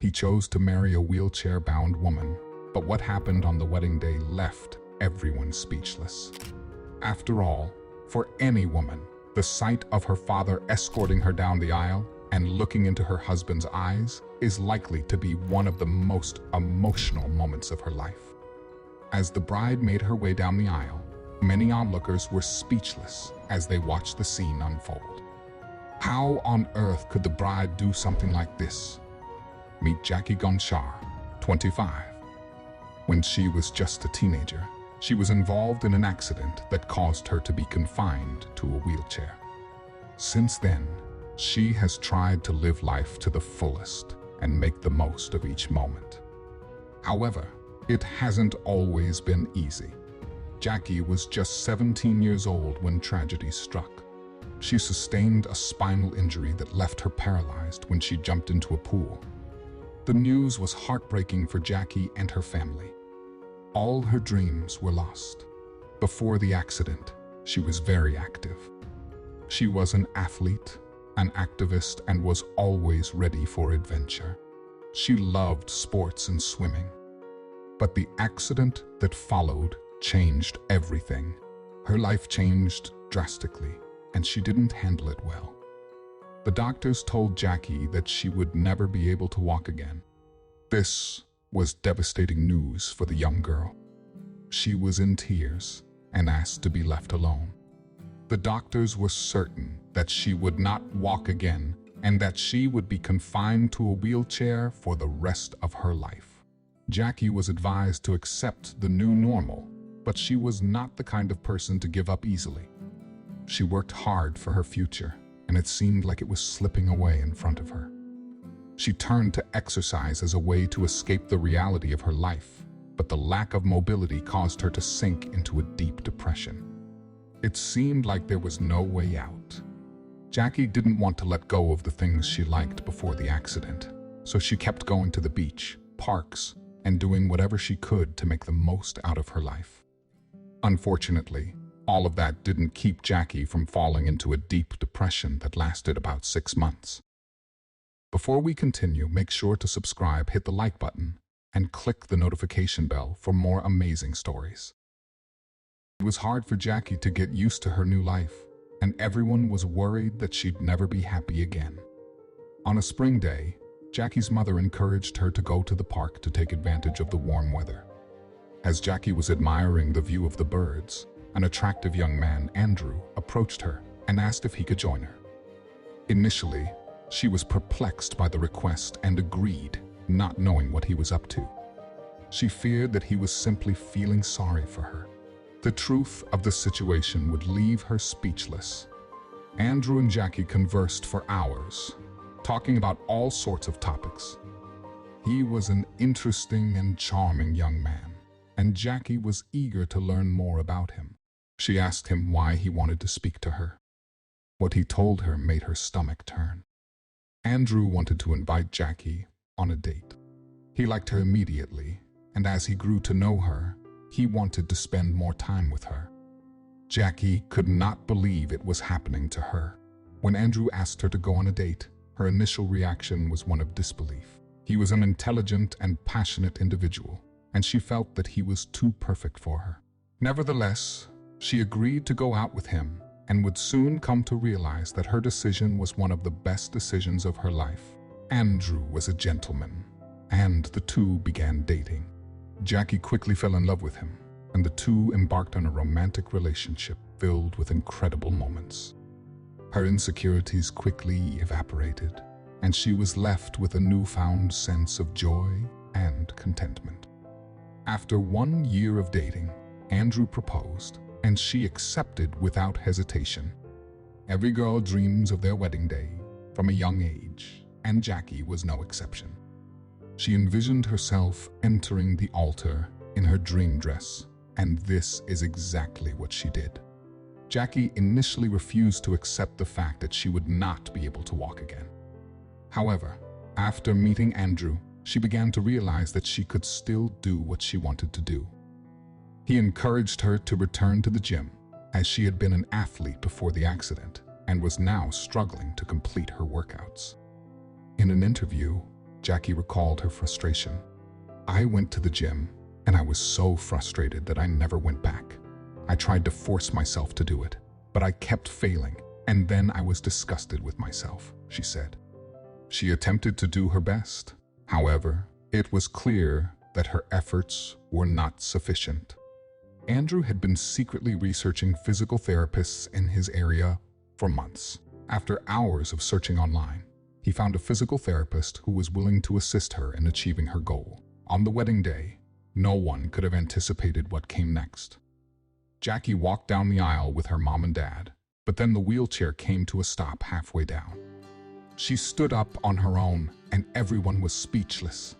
He chose to marry a wheelchair-bound woman, but what happened on the wedding day left everyone speechless. After all, for any woman, the sight of her father escorting her down the aisle and looking into her husband's eyes is likely to be one of the most emotional moments of her life. As the bride made her way down the aisle, many onlookers were speechless as they watched the scene unfold. How on earth could the bride do something like this? Meet Jackie Gonchar, 25. When she was just a teenager, she was involved in an accident that caused her to be confined to a wheelchair. Since then, she has tried to live life to the fullest and make the most of each moment. However, it hasn't always been easy. Jackie was just 17 years old when tragedy struck. She sustained a spinal injury that left her paralyzed when she jumped into a pool. The news was heartbreaking for Jackie and her family. All her dreams were lost. Before the accident, she was very active. She was an athlete, an activist, and was always ready for adventure. She loved sports and swimming. But the accident that followed changed everything. Her life changed drastically, and she didn't handle it well. The doctors told Jackie that she would never be able to walk again. This was devastating news for the young girl. She was in tears and asked to be left alone. The doctors were certain that she would not walk again and that she would be confined to a wheelchair for the rest of her life. Jackie was advised to accept the new normal, but she was not the kind of person to give up easily. She worked hard for her future, and it seemed like it was slipping away in front of her. She turned to exercise as a way to escape the reality of her life, but the lack of mobility caused her to sink into a deep depression. It seemed like there was no way out. Jackie didn't want to let go of the things she liked before the accident, so she kept going to the beach, parks, and doing whatever she could to make the most out of her life. Unfortunately, all of that didn't keep Jackie from falling into a deep depression that lasted about 6 months. Before we continue, make sure to subscribe, hit the like button, and click the notification bell for more amazing stories. It was hard for Jackie to get used to her new life, and everyone was worried that she'd never be happy again. On a spring day, Jackie's mother encouraged her to go to the park to take advantage of the warm weather. As Jackie was admiring the view of the birds, an attractive young man, Andrew, approached her and asked if he could join her. Initially, she was perplexed by the request and agreed, not knowing what he was up to. She feared that he was simply feeling sorry for her. The truth of the situation would leave her speechless. Andrew and Jackie conversed for hours, talking about all sorts of topics. He was an interesting and charming young man, and Jackie was eager to learn more about him. She asked him why he wanted to speak to her. What he told her made her stomach turn. Andrew wanted to invite Jackie on a date. He liked her immediately, and as he grew to know her, he wanted to spend more time with her. Jackie could not believe it was happening to her. When Andrew asked her to go on a date, her initial reaction was one of disbelief. He was an intelligent and passionate individual, and she felt that he was too perfect for her. Nevertheless, she agreed to go out with him and would soon come to realize that her decision was one of the best decisions of her life. Andrew was a gentleman, and the two began dating. Jackie quickly fell in love with him, and the two embarked on a romantic relationship filled with incredible moments. Her insecurities quickly evaporated, and she was left with a newfound sense of joy and contentment. After 1 year of dating, Andrew proposed, and she accepted without hesitation. Every girl dreams of their wedding day from a young age, and Jackie was no exception. She envisioned herself entering the altar in her dream dress, and this is exactly what she did. Jackie initially refused to accept the fact that she would not be able to walk again. However, after meeting Andrew, she began to realize that she could still do what she wanted to do. He encouraged her to return to the gym, as she had been an athlete before the accident and was now struggling to complete her workouts. In an interview, Jackie recalled her frustration. I went to the gym, and I was so frustrated that I never went back. I tried to force myself to do it, but I kept failing, and then I was disgusted with myself, she said. She attempted to do her best. However, it was clear that her efforts were not sufficient. Andrew had been secretly researching physical therapists in his area for months. After hours of searching online, he found a physical therapist who was willing to assist her in achieving her goal. On the wedding day, no one could have anticipated what came next. Jackie walked down the aisle with her mom and dad, but then the wheelchair came to a stop halfway down. She stood up on her own, and everyone was speechless.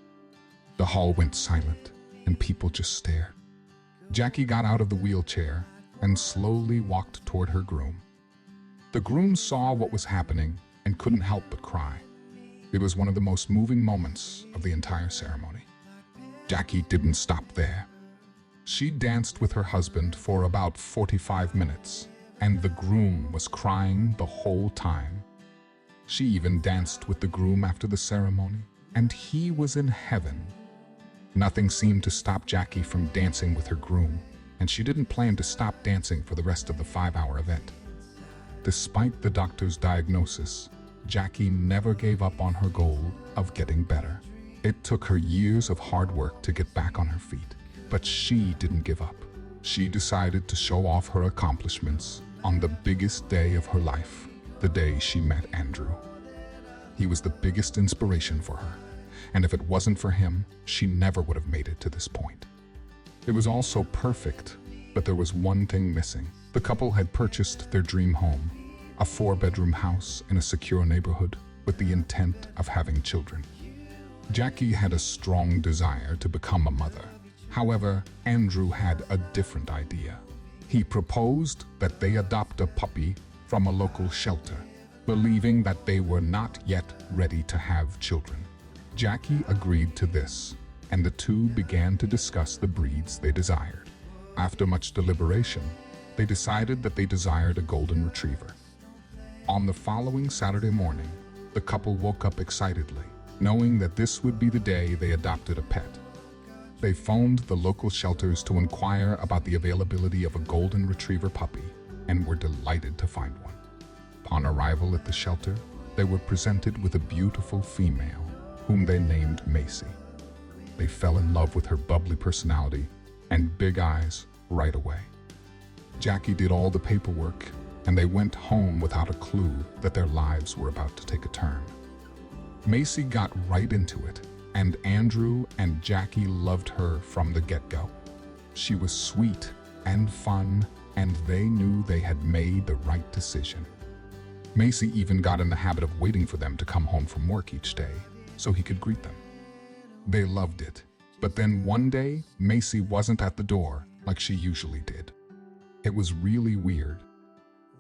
The hall went silent, and people just stared. Jackie got out of the wheelchair and slowly walked toward her groom. The groom saw what was happening and couldn't help but cry. It was one of the most moving moments of the entire ceremony. Jackie didn't stop there. She danced with her husband for about 45 minutes, and the groom was crying the whole time. She even danced with the groom after the ceremony, and he was in heaven. Nothing seemed to stop Jackie from dancing with her groom, and she didn't plan to stop dancing for the rest of the 5-hour event. Despite the doctor's diagnosis, Jackie never gave up on her goal of getting better. It took her years of hard work to get back on her feet, but she didn't give up. She decided to show off her accomplishments on the biggest day of her life, the day she met Andrew. He was the biggest inspiration for her, and if it wasn't for him, she never would have made it to this point. It was all so perfect, but there was one thing missing. The couple had purchased their dream home, a 4-bedroom house in a secure neighborhood with the intent of having children. Jackie had a strong desire to become a mother. However, Andrew had a different idea. He proposed that they adopt a puppy from a local shelter, believing that they were not yet ready to have children. Jackie agreed to this, and the two began to discuss the breeds they desired. After much deliberation, they decided that they desired a golden retriever. On the following Saturday morning, the couple woke up excitedly, knowing that this would be the day they adopted a pet. They phoned the local shelters to inquire about the availability of a golden retriever puppy and were delighted to find one. Upon arrival at the shelter, they were presented with a beautiful female, whom they named Macy. They fell in love with her bubbly personality and big eyes right away. Jackie did all the paperwork, and they went home without a clue that their lives were about to take a turn. Macy got right into it, and Andrew and Jackie loved her from the get-go. She was sweet and fun, and they knew they had made the right decision. Macy even got in the habit of waiting for them to come home from work each day so he could greet them. They loved it, but then one day, Macy wasn't at the door like she usually did. It was really weird.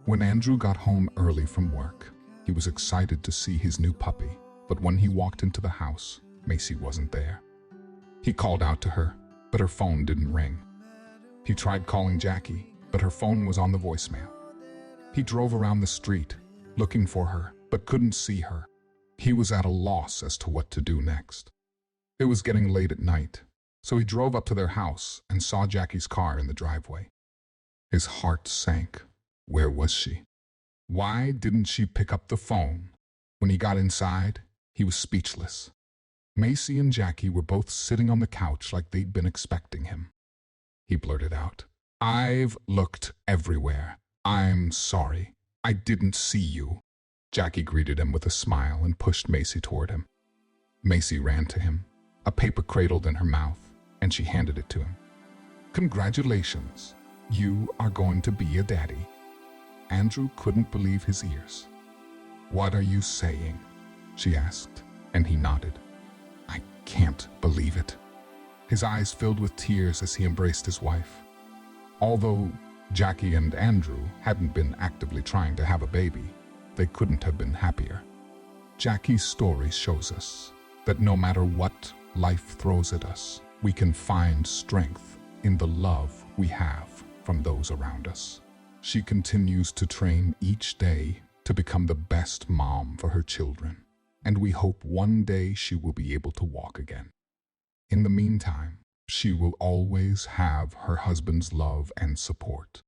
When Andrew got home early from work, he was excited to see his new puppy, but when he walked into the house, Macy wasn't there. He called out to her, but her phone didn't ring. He tried calling Jackie, but her phone was on the voicemail. He drove around the street, looking for her, but couldn't see her. He was at a loss as to what to do next. It was getting late at night, so he drove up to their house and saw Jackie's car in the driveway. His heart sank. Where was she? Why didn't she pick up the phone? When he got inside, he was speechless. Macy and Jackie were both sitting on the couch like they'd been expecting him. He blurted out, "I've looked everywhere. I'm sorry. I didn't see you." Jackie greeted him with a smile and pushed Macy toward him. Macy ran to him, a paper cradled in her mouth, and she handed it to him. "Congratulations. You are going to be a daddy." Andrew couldn't believe his ears. "What are you saying?" she asked, and he nodded. "I can't believe it." His eyes filled with tears as he embraced his wife. Although Jackie and Andrew hadn't been actively trying to have a baby, they couldn't have been happier. Jackie's story shows us that no matter what life throws at us, we can find strength in the love we have from those around us. She continues to train each day to become the best mom for her children. and we hope one day she will be able to walk again. In the meantime, she will always have her husband's love and support.